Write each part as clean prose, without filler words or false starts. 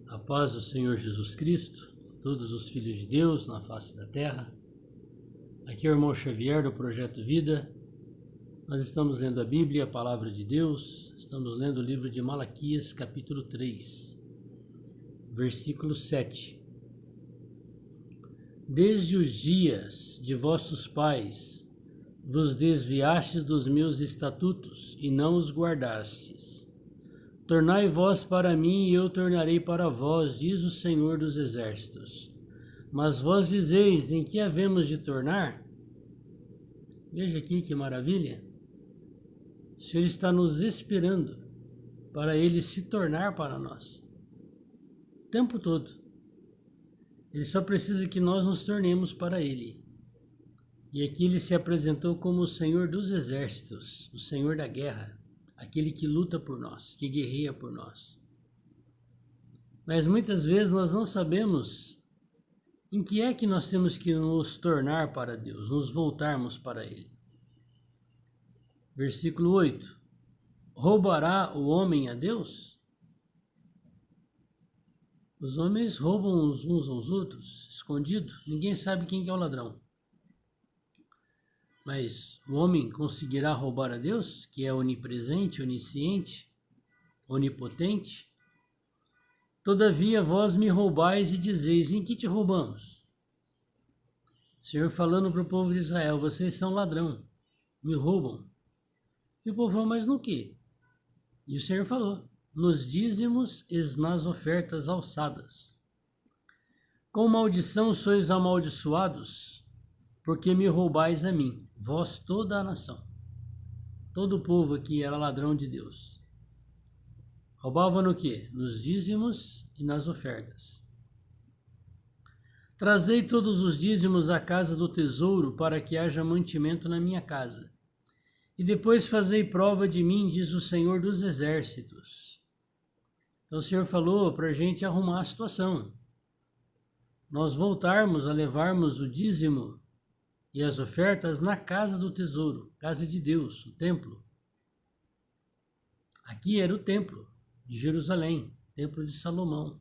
A paz do Senhor Jesus Cristo, todos os filhos de Deus na face da terra. Aqui é o irmão Xavier do Projeto Vida. Nós estamos lendo a Bíblia, a Palavra de Deus. Estamos lendo o livro de Malaquias, capítulo 3, versículo 7. Desde os dias de vossos pais vos desviastes dos meus estatutos e não os guardastes. Tornai vós para mim e eu tornarei para vós, diz o Senhor dos Exércitos. Mas vós dizeis, em que havemos de tornar? Veja aqui que maravilha. O Senhor está nos esperando para Ele se tornar para nós. O tempo todo. Ele só precisa que nós nos tornemos para Ele. E aqui Ele se apresentou como o Senhor dos Exércitos, o Senhor da guerra. Aquele que luta por nós, que guerreia por nós. Mas muitas vezes nós não sabemos em que é que nós temos que nos tornar para Deus, nos voltarmos para Ele. Versículo 8. Roubará o homem a Deus? Os homens roubam uns aos outros, escondido. Ninguém sabe quem que é o ladrão. Mas o homem conseguirá roubar a Deus, que é onipresente, onisciente, onipotente? Todavia vós me roubais e dizeis, em que te roubamos? O Senhor falando para o povo de Israel, vocês são ladrão, me roubam. E o povo falou, mas no quê? E o Senhor falou, nos dízimos e nas ofertas alçadas. Com maldição sois amaldiçoados, porque me roubais a mim, vós toda a nação. Todo o povo aqui era ladrão de Deus. Roubava no quê? Nos dízimos e nas ofertas. Trazei todos os dízimos à casa do tesouro, para que haja mantimento na minha casa. E depois fazei prova de mim, diz o Senhor dos Exércitos. Então o Senhor falou para a gente arrumar a situação. Nós voltarmos a levarmos o dízimo e as ofertas na casa do tesouro, casa de Deus, o templo. Aqui era o templo de Jerusalém, templo de Salomão.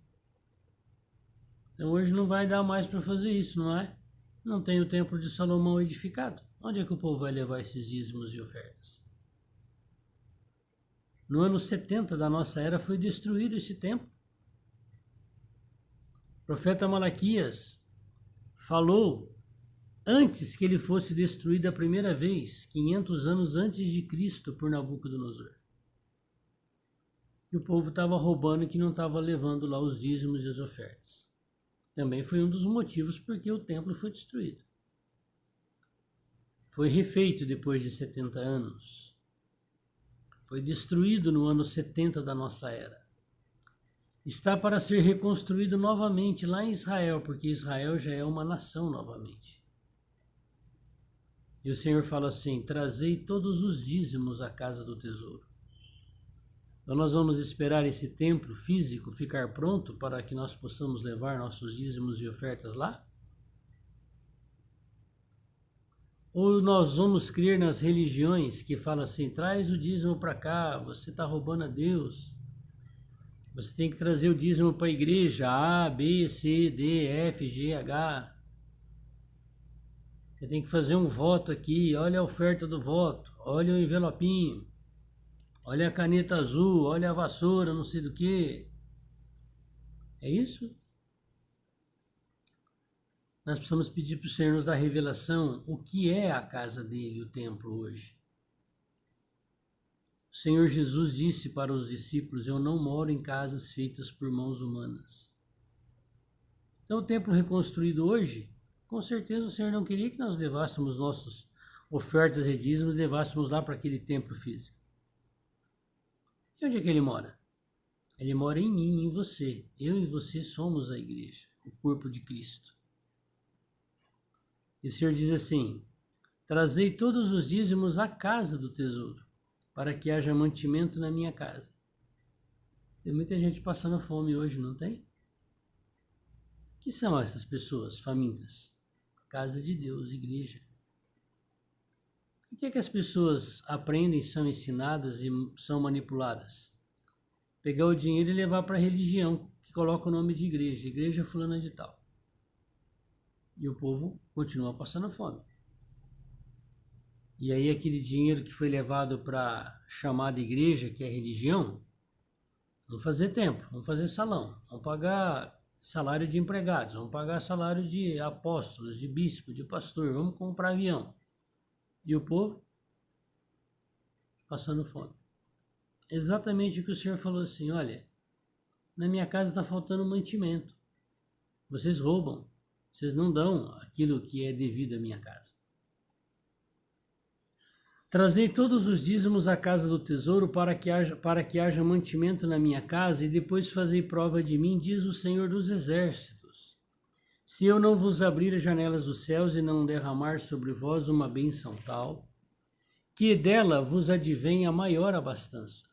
Então hoje não vai dar mais para fazer isso, não é? Não tem o templo de Salomão edificado. Onde é que o povo vai levar esses dízimos e ofertas? No ano 70 da nossa era foi destruído esse templo. O profeta Malaquias falou antes que ele fosse destruído a primeira vez, 500 anos antes de Cristo, por Nabucodonosor. Que o povo estava roubando e que não estava levando lá os dízimos e as ofertas. Também foi um dos motivos porque o templo foi destruído. Foi refeito depois de 70 anos. Foi destruído no ano 70 da nossa era. Está para ser reconstruído novamente lá em Israel, porque Israel já é uma nação novamente. E o Senhor fala assim, trazei todos os dízimos à casa do tesouro. Então nós vamos esperar esse templo físico ficar pronto para que nós possamos levar nossos dízimos e ofertas lá? Ou nós vamos crer nas religiões que falam assim, traz o dízimo para cá, você está roubando a Deus. Você tem que trazer o dízimo para a igreja, A, B, C, D, F, G, H. Você tem que fazer um voto aqui, olha a oferta do voto, olha o envelopinho, olha a caneta azul, olha a vassoura, não sei do que. É isso? Nós precisamos pedir para o Senhor nos dar revelação o que é a casa dele, o templo hoje. O Senhor Jesus disse para os discípulos, eu não moro em casas feitas por mãos humanas. Então o templo reconstruído hoje, com certeza o Senhor não queria que nós levássemos nossas ofertas e dízimos e levássemos lá para aquele templo físico. E onde é que ele mora? Ele mora em mim, em você. Eu e você somos a igreja, o corpo de Cristo. E o Senhor diz assim, trazei todos os dízimos à casa do tesouro, para que haja mantimento na minha casa. Tem muita gente passando fome hoje, não tem? O que são essas pessoas famintas? Casa de Deus, igreja. O que é que as pessoas aprendem, são ensinadas e são manipuladas? Pegar o dinheiro e levar para a religião, que coloca o nome de igreja, igreja fulana de tal. E o povo continua passando fome. E aí aquele dinheiro que foi levado para chamada igreja, que é religião, vamos fazer templo, vamos fazer salão, vamos pagar salário de empregados, vamos pagar salário de apóstolos, de bispo, de pastor, vamos comprar avião. E o povo passando fome. Exatamente o que o Senhor falou assim, olha, na minha casa está faltando mantimento. Vocês roubam, vocês não dão aquilo que é devido à minha casa. Trazei todos os dízimos à casa do tesouro para que haja mantimento na minha casa e depois fazei prova de mim, diz o Senhor dos Exércitos. Se eu não vos abrir as janelas dos céus e não derramar sobre vós uma bênção tal, que dela vos advenha maior abastança.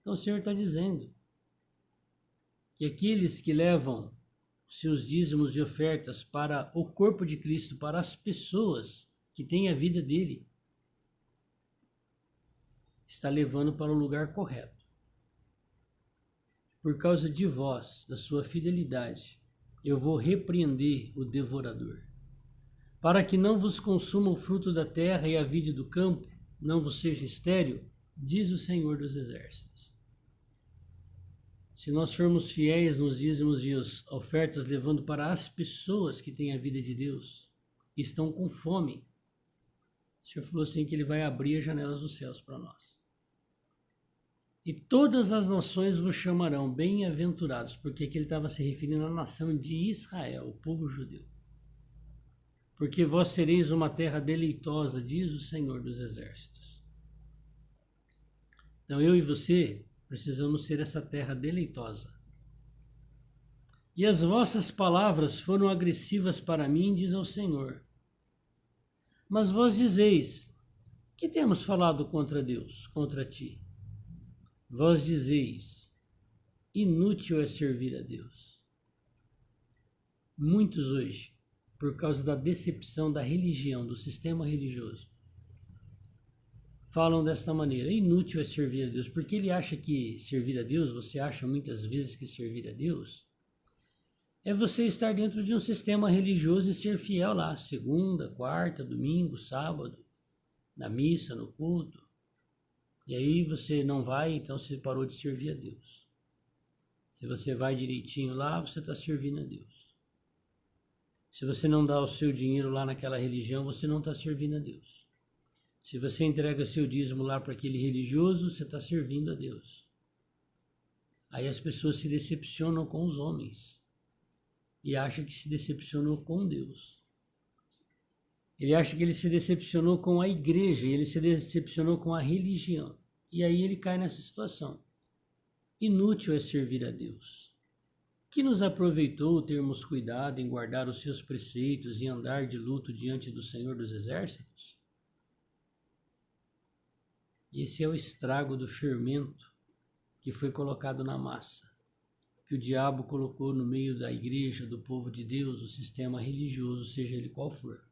Então o Senhor está dizendo que aqueles que levam seus dízimos e ofertas para o corpo de Cristo, para as pessoas que têm a vida dele, está levando para o lugar correto. Por causa de vós, da sua fidelidade, eu vou repreender o devorador, para que não vos consuma o fruto da terra e a vide do campo, não vos seja estéril, diz o Senhor dos Exércitos. Se nós formos fiéis nos dízimos e as ofertas, levando para as pessoas que têm a vida de Deus, que estão com fome, o Senhor falou assim que Ele vai abrir as janelas dos céus para nós. E todas as nações vos chamarão bem-aventurados, porque aqui ele estava se referindo à nação de Israel, o povo judeu. Porque vós sereis uma terra deleitosa, diz o Senhor dos Exércitos. Então eu e você precisamos ser essa terra deleitosa. E as vossas palavras foram agressivas para mim, diz o Senhor. Mas vós dizeis, que temos falado contra Deus, contra ti? Vós dizeis, inútil é servir a Deus. Muitos hoje, por causa da decepção da religião, do sistema religioso, falam desta maneira, inútil é servir a Deus, porque ele acha que servir a Deus, você acha muitas vezes que servir a Deus, é você estar dentro de um sistema religioso e ser fiel lá, segunda, quarta, domingo, sábado, na missa, no culto. E aí você não vai, então você parou de servir a Deus. Se você vai direitinho lá, você está servindo a Deus. Se você não dá o seu dinheiro lá naquela religião, você não está servindo a Deus. Se você entrega seu dízimo lá para aquele religioso, você está servindo a Deus. Aí as pessoas se decepcionam com os homens e acham que se decepcionou com Deus. Ele acha que ele se decepcionou com a igreja, ele se decepcionou com a religião. E aí ele cai nessa situação. Inútil é servir a Deus. Que nos aproveitou termos cuidado em guardar os seus preceitos e andar de luto diante do Senhor dos Exércitos? Esse é o estrago do fermento que foi colocado na massa, que o diabo colocou no meio da igreja, do povo de Deus, o sistema religioso, seja ele qual for.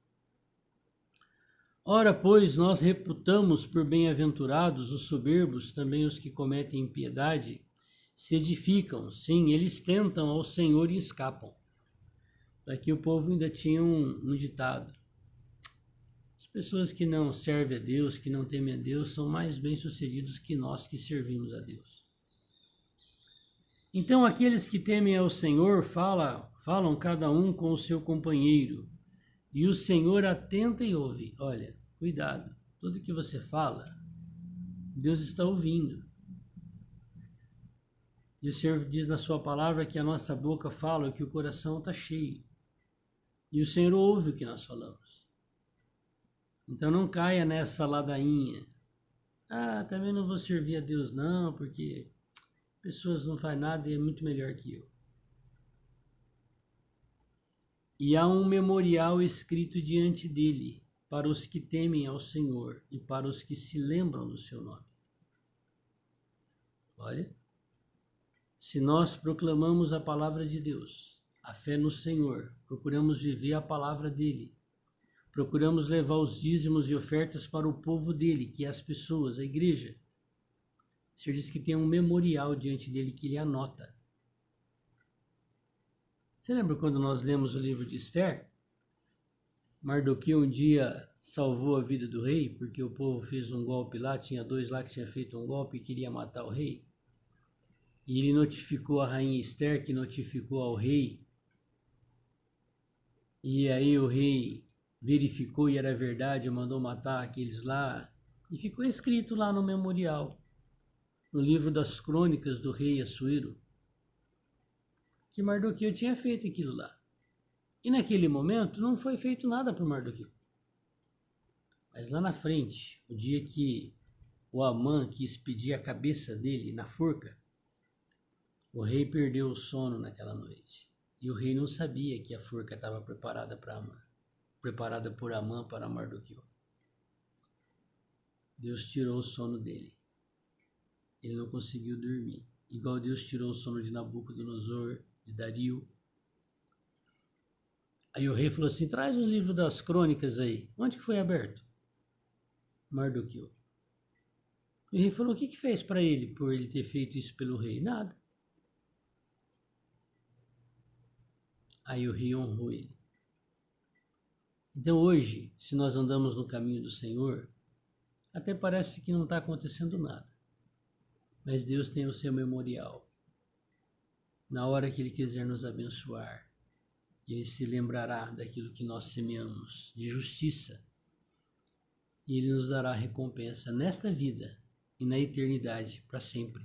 Ora, pois, nós reputamos por bem-aventurados os soberbos, também os que cometem impiedade, se edificam, sim, eles tentam ao Senhor e escapam. Aqui o povo ainda tinha um ditado. As pessoas que não servem a Deus, que não temem a Deus, são mais bem-sucedidos que nós que servimos a Deus. Então aqueles que temem ao Senhor falam cada um com o seu companheiro, e o Senhor atenta e ouve. Olha, cuidado, tudo que você fala, Deus está ouvindo. E o Senhor diz na sua palavra que a nossa boca fala, que o coração está cheio. E o Senhor ouve o que nós falamos. Então não caia nessa ladainha. Também não vou servir a Deus não, porque pessoas não fazem nada e é muito melhor que eu. E há um memorial escrito diante dele, para os que temem ao Senhor e para os que se lembram do seu nome. Olha, se nós proclamamos a palavra de Deus, a fé no Senhor, procuramos viver a palavra dele, procuramos levar os dízimos e ofertas para o povo dele, que é as pessoas, a igreja. O Senhor diz que tem um memorial diante dele que ele anota. Você lembra quando nós lemos o livro de Esther? Mardoqueu um dia salvou a vida do rei, porque o povo fez um golpe lá, tinha dois lá que tinham feito um golpe e queria matar o rei. E ele notificou a rainha Esther, que notificou ao rei. E aí o rei verificou e era verdade, mandou matar aqueles lá. E ficou escrito lá no memorial, no livro das crônicas do rei Assuero, que Mardoqueu tinha feito aquilo lá. E naquele momento não foi feito nada por Mardoqueu. Mas lá na frente, o dia que o Amã quis pedir a cabeça dele na forca, o rei perdeu o sono naquela noite. E o rei não sabia que a forca estava preparada para Amã, preparada por Amã para Mardoqueu. Deus tirou o sono dele. Ele não conseguiu dormir. Igual Deus tirou o sono de Nabucodonosor, de Dario. Aí o rei falou assim, traz os livros das crônicas aí. Onde que foi aberto? Mardoqueu. O rei falou, o que fez para ele, por ele ter feito isso pelo rei? Nada. Aí o rei honrou ele. Então hoje, se nós andamos no caminho do Senhor, até parece que não está acontecendo nada. Mas Deus tem o seu memorial. Na hora que Ele quiser nos abençoar, Ele se lembrará daquilo que nós semeamos, de justiça. E Ele nos dará recompensa nesta vida e na eternidade, para sempre.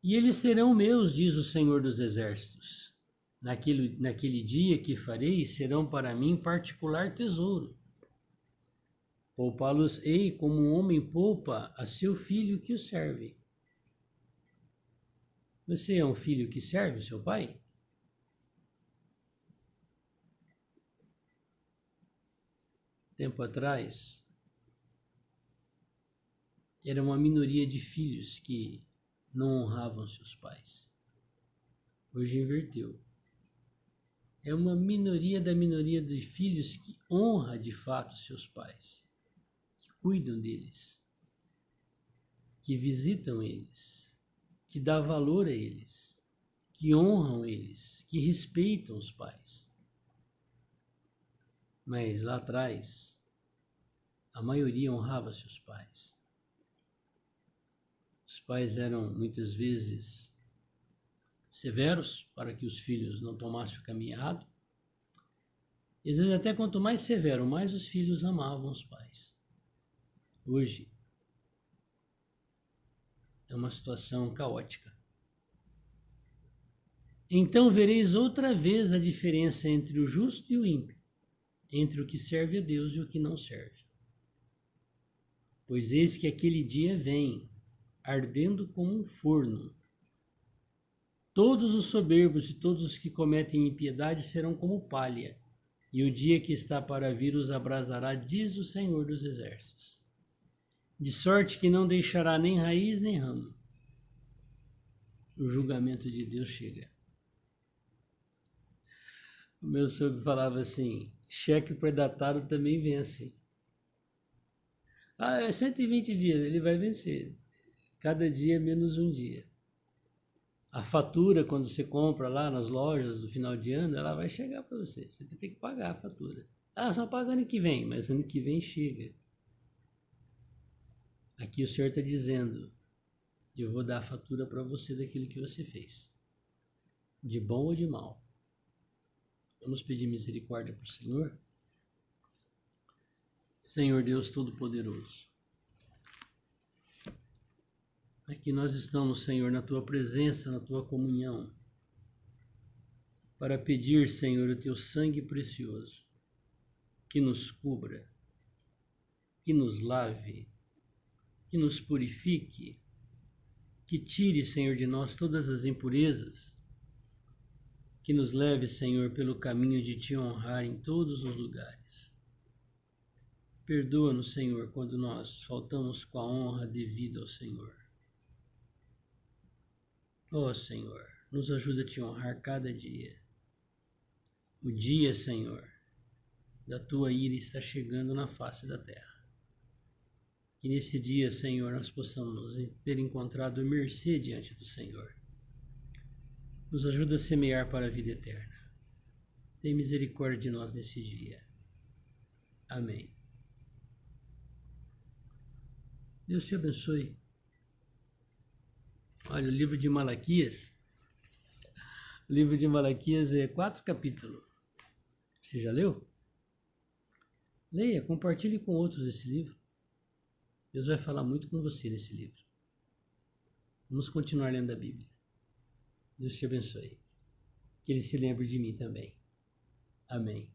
E eles serão meus, diz o Senhor dos Exércitos. Naquele dia que farei, serão para mim particular tesouro. Poupá-los-ei como um homem poupa a seu filho que o serve. Você é um filho que serve seu pai? Tempo atrás, era uma minoria de filhos que não honravam seus pais. Hoje inverteu. É uma minoria da minoria de filhos que honra de fato seus pais, que cuidam deles, que visitam eles, que dá valor a eles, que honram eles, que respeitam os pais. Mas lá atrás, a maioria honrava seus pais. Os pais eram muitas vezes severos para que os filhos não tomassem o caminho errado. E às vezes até quanto mais severo, mais os filhos amavam os pais. Hoje é uma situação caótica. Então vereis outra vez a diferença entre o justo e o ímpio, entre o que serve a Deus e o que não serve. Pois eis que aquele dia vem, ardendo como um forno. Todos os soberbos e todos os que cometem impiedade serão como palha, e o dia que está para vir os abrasará, diz o Senhor dos Exércitos. De sorte que não deixará nem raiz nem ramo. O julgamento de Deus chega. O meu sogro falava assim, cheque predatário também vence. É 120 dias, ele vai vencer. Cada dia menos um dia. A fatura, quando você compra lá nas lojas do final de ano, ela vai chegar para você. Você tem que pagar a fatura. Só paga ano que vem, mas ano que vem chega. Aqui o Senhor está dizendo, eu vou dar a fatura para você daquilo que você fez. De bom ou de mal. Vamos pedir misericórdia para o Senhor? Senhor Deus Todo-Poderoso, aqui nós estamos, Senhor, na Tua presença, na Tua comunhão, para pedir, Senhor, o Teu sangue precioso, que nos cubra, que nos lave, que nos purifique, que tire, Senhor, de nós todas as impurezas, que nos leve, Senhor, pelo caminho de Te honrar em todos os lugares. Perdoa-nos, Senhor, quando nós faltamos com a honra devida ao Senhor. Ó Senhor, nos ajuda a Te honrar cada dia. O dia, Senhor, da Tua ira está chegando na face da terra. Que nesse dia, Senhor, nós possamos ter encontrado mercê diante do Senhor. Nos ajuda a semear para a vida eterna. Tem misericórdia de nós nesse dia. Amém. Deus te abençoe. Olha, o livro de Malaquias. O livro de Malaquias é 4 capítulos. Você já leu? Leia, compartilhe com outros esse livro. Deus vai falar muito com você nesse livro. Vamos continuar lendo a Bíblia. Deus te abençoe. Que Ele se lembre de mim também. Amém.